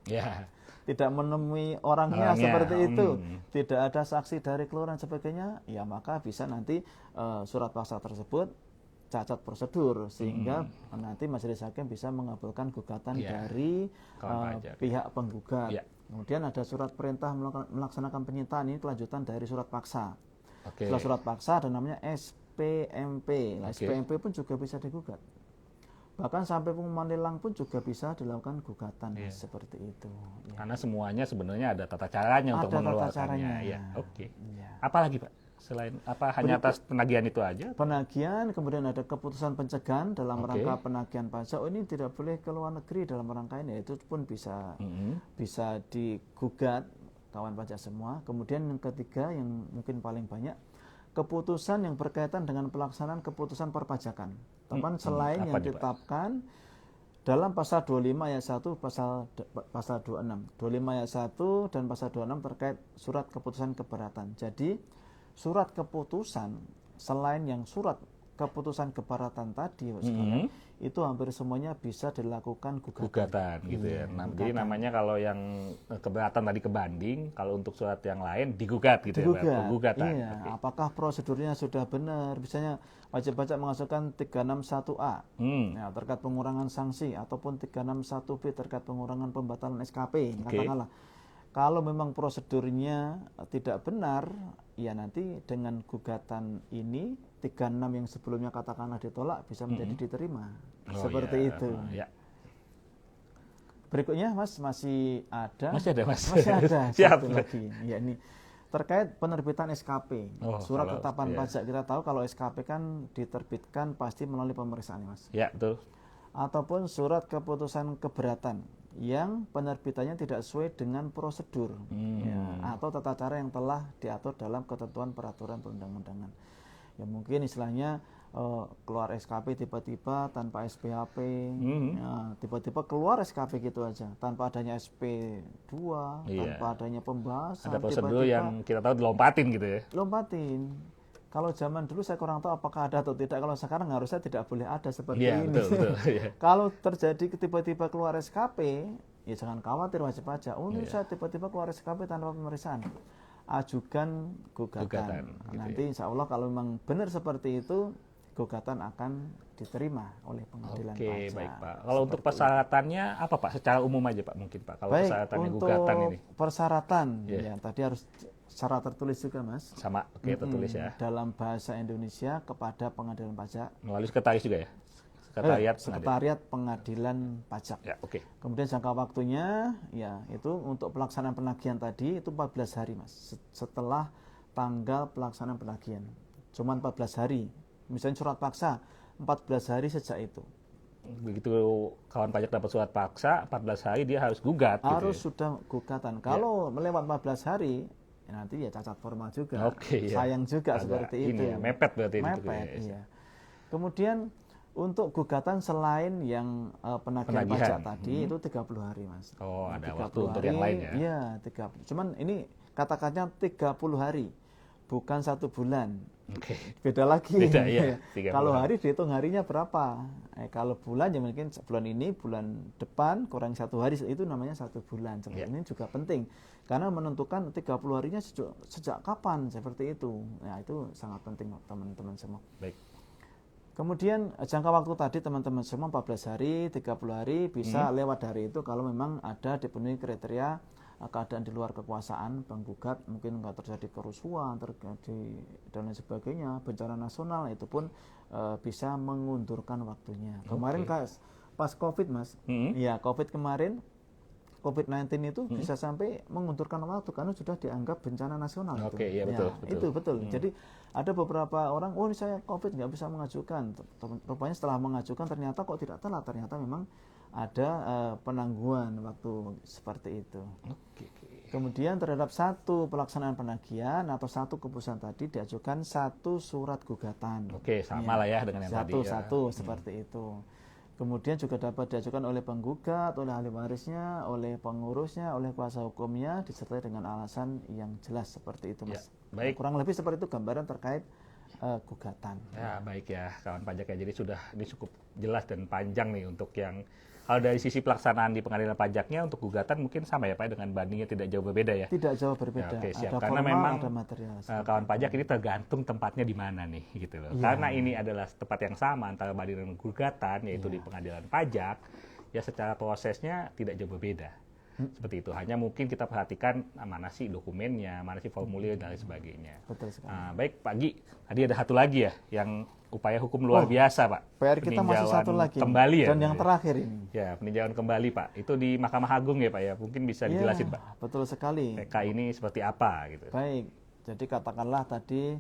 Speaker 2: Tidak menemui orangnya seperti itu. Tidak ada saksi dari kelurahan dan sebagainya, ya maka bisa nanti surat paksa tersebut cacat prosedur sehingga nanti majelis hakim bisa mengabulkan gugatan dari pihak penggugat. Kemudian ada surat perintah melaksanakan penyitaan, ini kelanjutan dari surat paksa. Setelah surat paksa ada namanya SPMP. Nah, SPMP pun juga bisa digugat. Bahkan sampai pengumuman lelang pun juga bisa dilakukan gugatan seperti itu.
Speaker 1: Karena semuanya sebenarnya ada tata caranya untuk mengeluarkannya. Apalagi Pak? Selain apa, hanya atas penagihan itu aja?
Speaker 2: Penagihan, kemudian ada keputusan pencegahan dalam rangka penagihan pajak. Ini tidak boleh ke luar negeri dalam rangka ini, itu pun bisa bisa digugat kawan pajak semua. Kemudian yang ketiga yang mungkin paling banyak, keputusan yang berkaitan dengan pelaksanaan keputusan perpajakan. Teman selain yang ditetapkan dalam pasal 25 ayat 1 pasal 26. 25 ayat 1 dan pasal 26 terkait surat keputusan keberatan. Jadi surat keputusan selain yang surat keputusan keberatan tadi itu hampir semuanya bisa dilakukan gugatan gitu
Speaker 1: ya. Jadi namanya kalau yang keberatan tadi ke banding, kalau untuk surat yang lain digugat gitu ya, gugatan.
Speaker 2: Apakah prosedurnya sudah benar? Misalnya wajib pajak mengajukan 361A ya, terkait pengurangan sanksi ataupun 361B terkait pengurangan pembatalan SKP katakanlah. Kalau memang prosedurnya tidak benar, ya nanti dengan gugatan ini 36 yang sebelumnya katakanlah ditolak bisa menjadi diterima. Seperti itu. Berikutnya Mas masih ada?
Speaker 1: Masih ada Mas.
Speaker 2: Masih ada.
Speaker 1: Siap.
Speaker 2: Satu lagi. Ya ini terkait penerbitan SKP. Surat ketetapan pajak, kita tahu kalau SKP kan diterbitkan pasti melalui pemeriksaan Mas.
Speaker 1: Ya, betul.
Speaker 2: Ataupun surat keputusan keberatan yang penerbitannya tidak sesuai dengan prosedur atau tata cara yang telah diatur dalam ketentuan peraturan perundang-undangan. Ya mungkin istilahnya keluar SKP tiba-tiba tanpa SPHP, tiba-tiba keluar SKP gitu aja tanpa adanya SP2, tanpa adanya pembahasan.
Speaker 1: Ada prosedur yang kita tahu dilompatin gitu ya.
Speaker 2: Lompatin. Kalau zaman dulu saya kurang tahu apakah ada atau tidak. Kalau sekarang harusnya tidak boleh ada seperti ini.
Speaker 1: Betul.
Speaker 2: Kalau terjadi tiba-tiba keluar SKP, ya jangan khawatir wajib pajak. Ini saya tiba-tiba keluar SKP tanpa pemeriksaan. Ajukan gugatan. Nanti insya Allah kalau memang benar seperti itu, gugatan akan diterima oleh pengadilan pajak.
Speaker 1: Baik Pak. Kalau untuk persyaratannya apa Pak? Secara umum aja Pak mungkin Pak. Kalau persyaratannya gugatan ini.
Speaker 2: Persyaratan, ya tadi harus secara tertulis juga Mas.
Speaker 1: Sama, tertulis ya.
Speaker 2: Dalam bahasa Indonesia kepada pengadilan pajak.
Speaker 1: Melalui sekretaris juga ya?
Speaker 2: Sekretariat Pengadilan Pajak. Kemudian jangka waktunya, ya itu untuk pelaksanaan penagihan tadi itu 14 hari Mas. Setelah tanggal pelaksanaan penagihan. Cuma 14 hari. Misalnya surat paksa, 14 hari sejak itu.
Speaker 1: Begitu kawan pajak dapat surat paksa, 14 hari dia harus gugat.
Speaker 2: Harus sudah gugatan. Kalau melewat 14 hari, nanti ya cacat formal juga. Sayang juga seperti itu.
Speaker 1: Mepet berarti.
Speaker 2: Mepet, iya. Kemudian untuk gugatan selain yang penagihan pajak tadi itu 30 hari Mas.
Speaker 1: Ada waktu untuk yang lain ya?
Speaker 2: Iya, 30. Cuman ini katakannya 30 hari, bukan 1 bulan. Beda lagi. Kalau hari dihitung harinya berapa? Kalau bulan ya mungkin bulan ini, bulan depan kurang 1 hari, itu namanya 1 bulan. Ini juga penting karena menentukan 30 harinya sejak kapan seperti itu. Nah, itu sangat penting teman-teman semua.
Speaker 1: Baik.
Speaker 2: Kemudian jangka waktu tadi teman-teman semua 14 hari, 30 hari bisa lewat dari itu kalau memang ada dipenuhi kriteria keadaan di luar kekuasaan penggugat, mungkin nggak terjadi kerusuhan, terjadi dan lain sebagainya, bencana nasional, itu pun bisa mengundurkan waktunya. Kemarin pas COVID Mas, ya COVID kemarin, COVID-19 itu bisa sampai mengundurkan waktu karena sudah dianggap bencana nasional.
Speaker 1: Iya, betul.
Speaker 2: Itu betul. Jadi ada beberapa orang, oh saya COVID nggak bisa mengajukan. Rupanya setelah mengajukan ternyata kok tidak telat, ternyata memang ada penangguhan waktu seperti itu. Kemudian terhadap satu pelaksanaan penagihan atau satu keputusan tadi diajukan satu surat gugatan.
Speaker 1: Sama lah ya dengan yang tadi.
Speaker 2: Satu seperti itu. Kemudian juga dapat diajukan oleh penggugat, oleh ahli warisnya, oleh pengurusnya, oleh kuasa hukumnya, disertai dengan alasan yang jelas seperti itu, Mas.
Speaker 1: Baik.
Speaker 2: Kurang lebih seperti itu gambaran terkait gugatan.
Speaker 1: Ya, baik ya kawan pajak ya. Jadi ini cukup jelas dan panjang nih untuk yang kalau dari sisi pelaksanaan di pengadilan pajaknya untuk gugatan mungkin sama ya Pak, dengan bandingnya tidak jauh berbeda ya?
Speaker 2: Tidak jauh berbeda.
Speaker 1: Siap.
Speaker 2: Ada
Speaker 1: Karena
Speaker 2: formal,
Speaker 1: memang
Speaker 2: ada material.
Speaker 1: Kawan pajak ini tergantung tempatnya di mana nih gitu loh. Karena ini adalah tempat yang sama antara banding dan gugatan, yaitu di pengadilan pajak, ya secara prosesnya tidak jauh berbeda. Seperti itu. Hanya mungkin kita perhatikan mana sih dokumennya, mana sih formulir dan lain sebagainya.
Speaker 2: Betul sekali.
Speaker 1: Baik Pak Gi, tadi ada satu lagi ya yang upaya hukum luar biasa Pak.
Speaker 2: PR kita masih satu lagi.
Speaker 1: Kembali ya.
Speaker 2: Dan yang terakhir ini.
Speaker 1: Ya, peninjauan kembali Pak. Itu di Mahkamah Agung ya Pak ya. Mungkin bisa dijelasin Pak.
Speaker 2: Betul sekali.
Speaker 1: PK ini seperti apa gitu.
Speaker 2: Baik. Jadi katakanlah tadi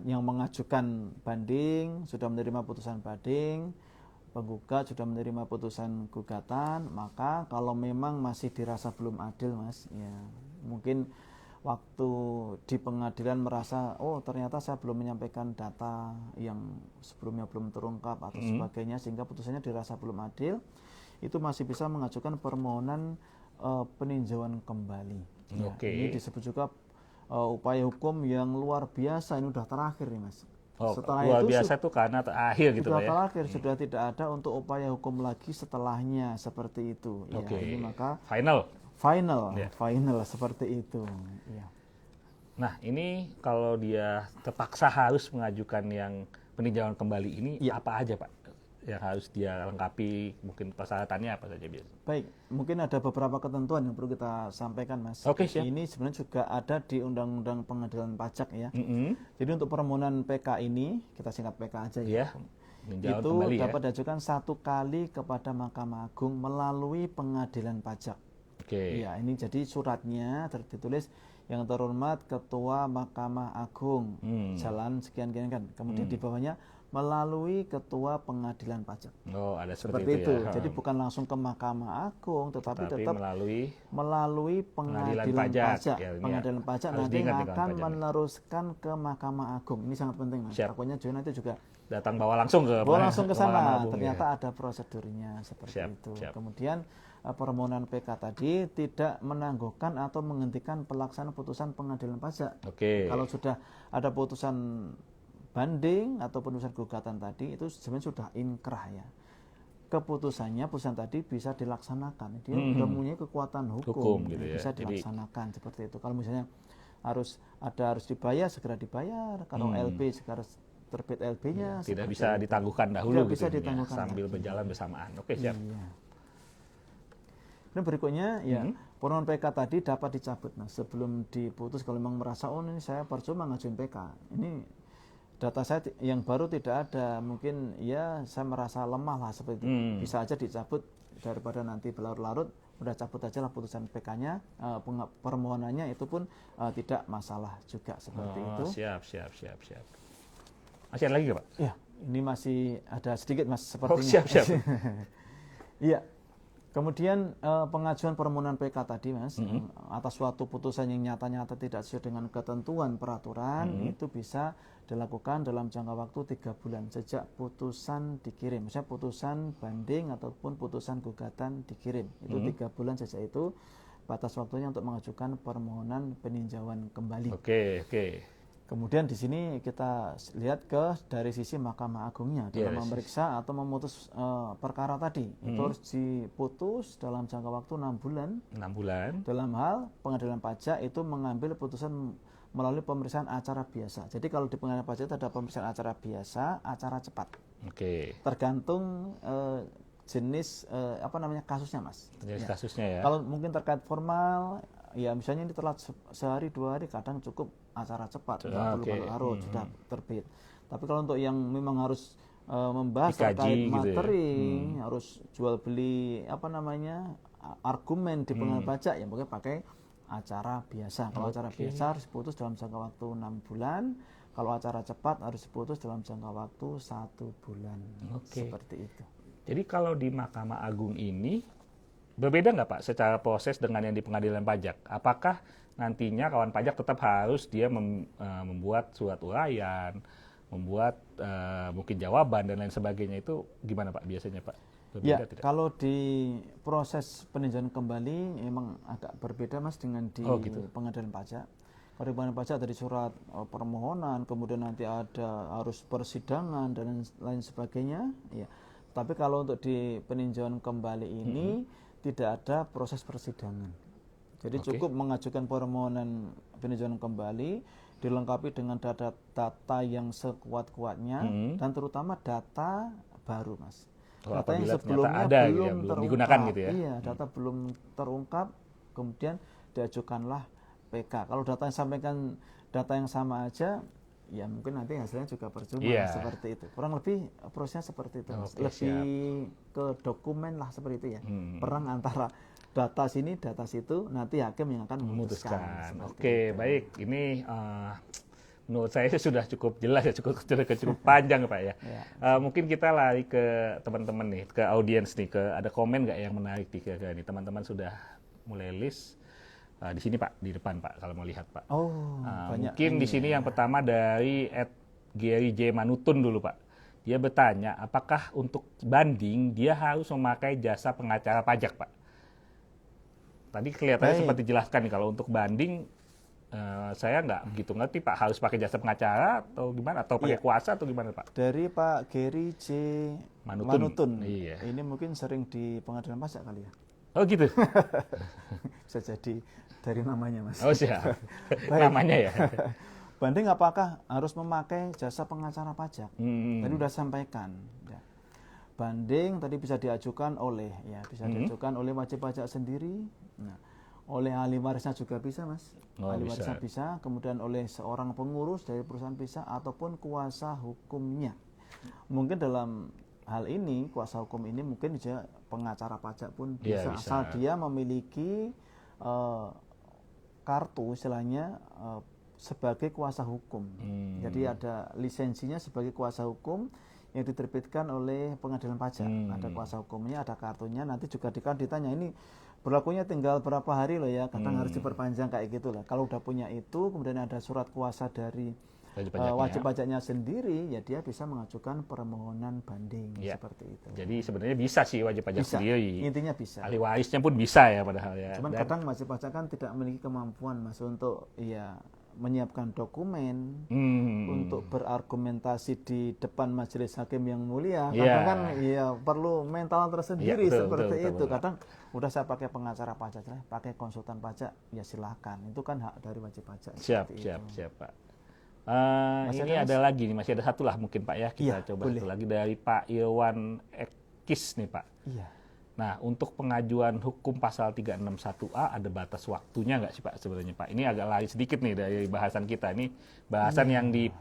Speaker 2: yang mengajukan banding sudah menerima putusan banding, penggugat sudah menerima putusan gugatan, maka kalau memang masih dirasa belum adil Mas, ya mungkin waktu di pengadilan merasa ternyata saya belum menyampaikan data yang sebelumnya belum terungkap atau sebagainya, sehingga putusannya dirasa belum adil, itu masih bisa mengajukan permohonan peninjauan kembali. Ini disebut juga upaya hukum yang luar biasa. Ini udah terakhir nih Mas.
Speaker 1: Setelah luar itu biasa itu karena terakhir gitu
Speaker 2: sudah
Speaker 1: ya.
Speaker 2: Terakhir sudah tidak ada untuk upaya hukum lagi setelahnya seperti itu. Ini maka final seperti itu.
Speaker 1: Nah ini kalau dia terpaksa harus mengajukan yang peninjauan kembali ini apa aja Pak yang harus dia lengkapi, mungkin persyaratannya apa saja biasa?
Speaker 2: Baik, mungkin ada beberapa ketentuan yang perlu kita sampaikan Mas.
Speaker 1: Siap.
Speaker 2: Ini sebenarnya juga ada di Undang-Undang Pengadilan Pajak ya. Jadi untuk permohonan PK ini, kita singkat PK aja ya. Itu dapat diajukan satu kali kepada Mahkamah Agung melalui Pengadilan Pajak. Ini jadi suratnya tertulis yang terhormat Ketua Mahkamah Agung, jalan sekian kan. Kemudian di bawahnya melalui Ketua Pengadilan Pajak.
Speaker 1: Ada
Speaker 2: seperti itu. Ya. Jadi bukan langsung ke Mahkamah Agung, tetapi tetap melalui Pengadilan Pajak. Pengadilan Pajak nanti akan meneruskan ke Mahkamah Agung. Ini sangat penting Mas. Takutnya nanti juga
Speaker 1: datang bawa langsung ke
Speaker 2: sana. Ternyata ada prosedurnya seperti itu. Kemudian permohonan PK tadi tidak menangguhkan atau menghentikan pelaksanaan putusan Pengadilan Pajak. Kalau sudah ada putusan banding atau putusan gugatan tadi, itu sebenarnya sudah inkrah ya. Putusan tadi bisa dilaksanakan. Dia sudah mempunyai kekuatan hukum gitu ya. Bisa dilaksanakan seperti itu. Kalau misalnya harus dibayar, segera dibayar. Kalau LB segera terbit LB-nya.
Speaker 1: Tidak bisa ditangguhkan dahulu
Speaker 2: gitu, bisa ditangguhkan
Speaker 1: sambil berjalan bersamaan. Siap.
Speaker 2: Dan berikutnya permohonan PK tadi dapat dicabut sebelum diputus. Kalau memang merasa ini saya percuma ngajuin PK, ini data saya yang baru tidak ada, mungkin saya merasa lemah lah seperti itu, bisa aja dicabut daripada nanti berlarut-larut, udah cabut aja lah putusan PK-nya, permohonannya itu pun tidak masalah juga seperti itu.
Speaker 1: Siap. Masih ada lagi nggak Pak?
Speaker 2: Ya, ini masih ada sedikit Mas sepertinya.
Speaker 1: Siap.
Speaker 2: Iya. Kemudian pengajuan permohonan PK tadi Mas, atas suatu putusan yang nyata-nyata tidak sesuai dengan ketentuan peraturan, itu bisa dilakukan dalam jangka waktu 3 bulan sejak putusan dikirim. Misalnya putusan banding ataupun putusan gugatan dikirim, itu 3 bulan sejak itu batas waktunya untuk mengajukan permohonan peninjauan kembali. Kemudian di sini kita lihat dari sisi Mahkamah Agungnya dalam memeriksa atau memutus perkara tadi. Itu harus diputus dalam jangka waktu 6 bulan.
Speaker 1: 6 bulan.
Speaker 2: Dalam hal Pengadilan Pajak itu mengambil putusan melalui pemeriksaan acara biasa. Jadi kalau di Pengadilan Pajak itu ada pemeriksaan acara biasa, acara cepat. Tergantung jenis kasusnya, Mas.
Speaker 1: Jenis kasusnya ya.
Speaker 2: Kalau mungkin terkait formal, ya misalnya ini telat sehari 2 hari, kadang cukup acara cepat, nggak perlu larut, sudah terbit. Tapi kalau untuk yang memang harus membahas terkait materi, gitu ya, harus jual beli argumen di pengadilan pajak, ya mungkin pakai acara biasa. Kalau acara biasa harus putus dalam jangka waktu 6 bulan. Kalau acara cepat harus putus dalam jangka waktu 1 bulan. Seperti itu.
Speaker 1: Jadi kalau di Mahkamah Agung ini berbeda nggak Pak secara proses dengan yang di pengadilan pajak? Apakah nantinya kawan pajak tetap harus dia membuat surat uraian, membuat mungkin jawaban dan lain sebagainya, itu gimana Pak biasanya Pak?
Speaker 2: Berbeda tidak? Kalau di proses peninjauan kembali memang agak berbeda Mas dengan di pengadilan pajak. Kalau di pengadilan pajak dari surat permohonan, kemudian nanti ada harus persidangan dan lain sebagainya. Ya. Tapi kalau untuk di peninjauan kembali ini tidak ada proses persidangan. Jadi cukup mengajukan permohonan peninjauan kembali, dilengkapi dengan data yang sekuat-kuatnya dan terutama data baru, Mas. Data yang sebelumnya belum terungkap,
Speaker 1: digunakan gitu ya.
Speaker 2: Iya, data belum terungkap, kemudian diajukanlah PK. Kalau data yang sampaikan data yang sama aja, ya mungkin nanti hasilnya juga percuma, seperti itu. Kurang lebih prosesnya seperti itu. Lebih ke dokumen lah seperti itu ya. Perang antara data sini, data situ, nanti hakim yang akan memutuskan.
Speaker 1: Baik. Ini menurut saya sudah cukup jelas ya, cukup panjang Pak ya. Mungkin kita lari ke teman-teman nih, ke audiens nih, ada komen nggak yang menarik nih teman-teman sudah mulai list. Di sini Pak, di depan Pak, kalau mau lihat Pak.
Speaker 2: Banyak.
Speaker 1: Mungkin di sini yang pertama dari Gary J. Manutun dulu Pak. Dia bertanya, apakah untuk banding dia harus memakai jasa pengacara pajak Pak? Tadi kelihatannya sempat dijelaskan nih, kalau untuk banding saya nggak begitu ngerti Pak, harus pakai jasa pengacara atau gimana? Atau pakai kuasa atau gimana Pak?
Speaker 2: Dari Pak Gary J. Manutun. Ini mungkin sering di pengadilan pajak kali ya.
Speaker 1: Oh gitu?
Speaker 2: Bisa jadi dari namanya Mas.
Speaker 1: Oh siap, namanya ya.
Speaker 2: Banding apakah harus memakai jasa pengacara pajak? Tadi udah sampaikan. Ya. Banding tadi bisa diajukan oleh diajukan oleh wajib pajak sendiri. Nah, oleh ahli warisnya juga bisa Mas. Ahli warisnya bisa, kemudian oleh seorang pengurus dari perusahaan bisa, ataupun kuasa hukumnya. Mungkin dalam hal ini kuasa hukum ini mungkin juga pengacara pajak pun bisa, asal dia memiliki kartu istilahnya sebagai kuasa hukum. Jadi ada lisensinya sebagai kuasa hukum yang diterbitkan oleh pengadilan pajak. Ada kuasa hukumnya, ada kartunya. Nanti juga ditanya ini berlakunya tinggal berapa hari loh ya, kadang harus diperpanjang kayak gitu lah. Kalau udah punya itu, kemudian ada surat kuasa dari wajib pajaknya sendiri, ya dia bisa mengajukan permohonan banding seperti itu.
Speaker 1: Jadi sebenarnya bisa sih wajib pajak sendiri.
Speaker 2: Intinya bisa.
Speaker 1: Ahli warisnya pun bisa ya padahal ya.
Speaker 2: Cuman kadang wajib pajak kan tidak memiliki kemampuan Mas untuk menyiapkan dokumen, untuk berargumentasi di depan majelis hakim yang mulia. Kadang kan perlu mental tersendiri seperti itu. Kadang udah saya pakai pengacara pajak, pakai konsultan pajak, ya silakan. Itu kan hak dari wajib pajak.
Speaker 1: Siap Pak. Ini ada lagi nih, masih ada satu lah mungkin Pak ya, kita coba satu lagi dari Pak Irwan Ekis nih Pak. Nah, untuk pengajuan hukum pasal 361A ada batas waktunya nggak sih Pak sebenarnya Pak? Ini agak lari sedikit nih dari bahasan kita, ini bahasan yang di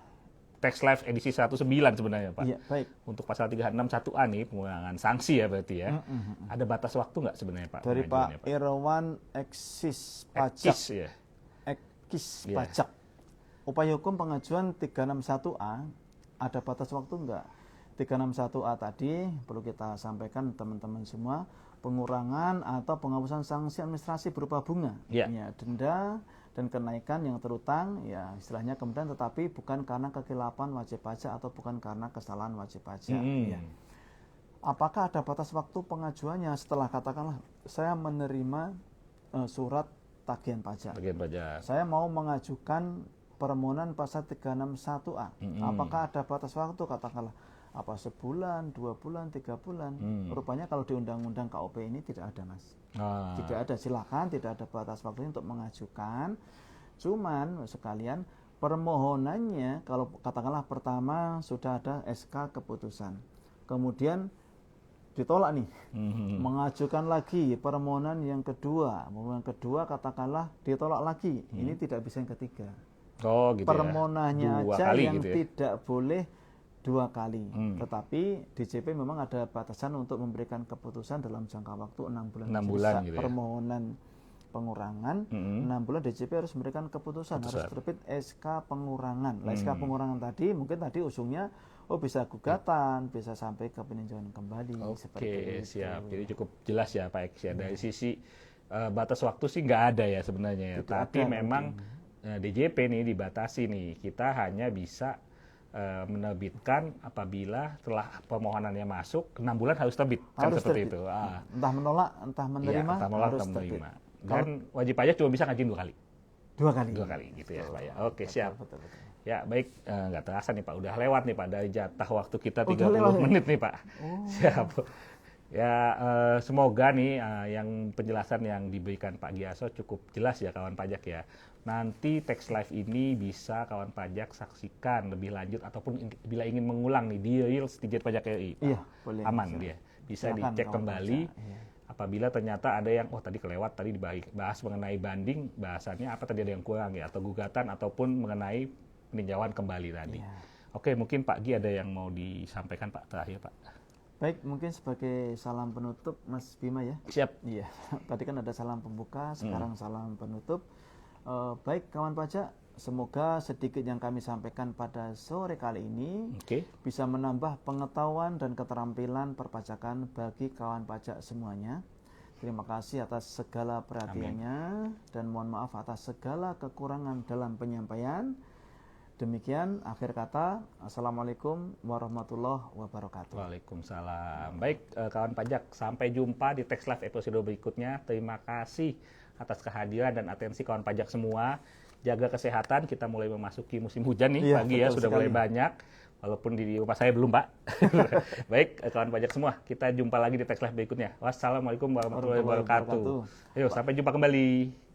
Speaker 1: Tax Live edisi 109 sebenarnya Pak.
Speaker 2: Baik.
Speaker 1: Untuk pasal 361A nih, pengurangan sanksi ya berarti ya. Ada batas waktu nggak sebenarnya Pak?
Speaker 2: Dari Pak Irwan Ekis Pajak. Ekis Pajak. Upaya hukum pengajuan 361A ada batas waktu enggak? 361A tadi perlu kita sampaikan teman-teman semua, pengurangan atau penghapusan sanksi administrasi berupa bunga, denda dan kenaikan yang terutang, ya istilahnya kemudian, tetapi bukan karena kekhilafan wajib pajak atau bukan karena kesalahan wajib pajak. Apakah ada batas waktu pengajuannya setelah katakanlah saya menerima surat tagihan pajak. Saya mau mengajukan permohonan pasal 361A. Apakah ada batas waktu, katakanlah apa sebulan, 2 bulan, 3 bulan? Rupanya kalau di undang-undang KUP ini tidak ada Mas. Tidak ada, silakan, tidak ada batas waktu untuk mengajukan. Cuman sekalian permohonannya kalau katakanlah pertama sudah ada SK keputusan, kemudian ditolak nih, mengajukan lagi permohonan yang kedua, katakanlah ditolak lagi, ini tidak bisa yang ketiga.
Speaker 1: Oh, gitu
Speaker 2: permohonannya
Speaker 1: ya.
Speaker 2: aja yang
Speaker 1: gitu ya?
Speaker 2: tidak boleh 2 kali. Tetapi DJP memang ada batasan untuk memberikan keputusan dalam jangka waktu 6 bulan.
Speaker 1: 6 bulan gitu ya?
Speaker 2: Permohonan pengurangan 6 bulan DJP harus memberikan keputusan, harus terbit SK pengurangan. SK pengurangan tadi mungkin ujungnya bisa gugatan, bisa sampai ke peninjauan kembali.
Speaker 1: Oke, siap. Jadi cukup jelas ya Pak X ya. Dari sisi batas waktu sih nggak ada ya sebenarnya ya. Tapi memang DJP nih dibatasi nih. Kita hanya bisa menerbitkan apabila setelah permohonannya masuk 6 bulan harus terbit, kan seperti itu.
Speaker 2: Entah menolak, entah menerima,
Speaker 1: entah menolak,
Speaker 2: harus
Speaker 1: entah menerima.
Speaker 2: terbit.
Speaker 1: Dan wajib pajak cuma bisa ngajuin 2 kali.
Speaker 2: 2 kali.
Speaker 1: 2 kali gitu ya Pak ya. Oke, siap.
Speaker 2: Betul.
Speaker 1: Ya baik, nggak terasa nih Pak, udah lewat nih Pak dari jatah waktu kita 30 menit nih Pak. Siap. Ya semoga nih yang penjelasan yang diberikan Pak Giarso cukup jelas ya kawan pajak ya. Nanti Tax Live ini bisa kawan pajak saksikan lebih lanjut ataupun bila ingin mengulang nih di Reels Dijen Pajak RI.
Speaker 2: Iya, boleh.
Speaker 1: Aman dia. Bisa dicek kembali. Apabila ternyata ada yang tadi kelewat, tadi dibahas mengenai banding, bahasannya apa tadi ada yang kurang ya, atau gugatan ataupun mengenai peninjauan kembali tadi. Oke, mungkin Pak Gi ada yang mau disampaikan Pak terakhir Pak.
Speaker 2: Baik, mungkin sebagai salam penutup Mas Bima ya.
Speaker 1: Siap.
Speaker 2: Iya, tadi kan ada salam pembuka, sekarang salam penutup. Baik kawan pajak, semoga sedikit yang kami sampaikan pada sore kali ini bisa menambah pengetahuan dan keterampilan perpajakan bagi kawan pajak semuanya. Terima kasih atas segala perhatiannya dan mohon maaf atas segala kekurangan dalam penyampaian. Demikian akhir kata, Assalamualaikum warahmatullahi wabarakatuh.
Speaker 1: Waalaikumsalam. Baik kawan pajak, sampai jumpa di Tax Live episode berikutnya. Terima kasih atas kehadiran dan atensi kawan pajak semua. Jaga kesehatan, kita mulai memasuki musim hujan nih pagi ya, sudah mulai banyak. Walaupun di rumah saya belum Pak. Baik kawan pajak semua, kita jumpa lagi di Tax Live berikutnya. Wassalamualaikum warahmatullahi wabarakatuh. Ayo sampai jumpa kembali.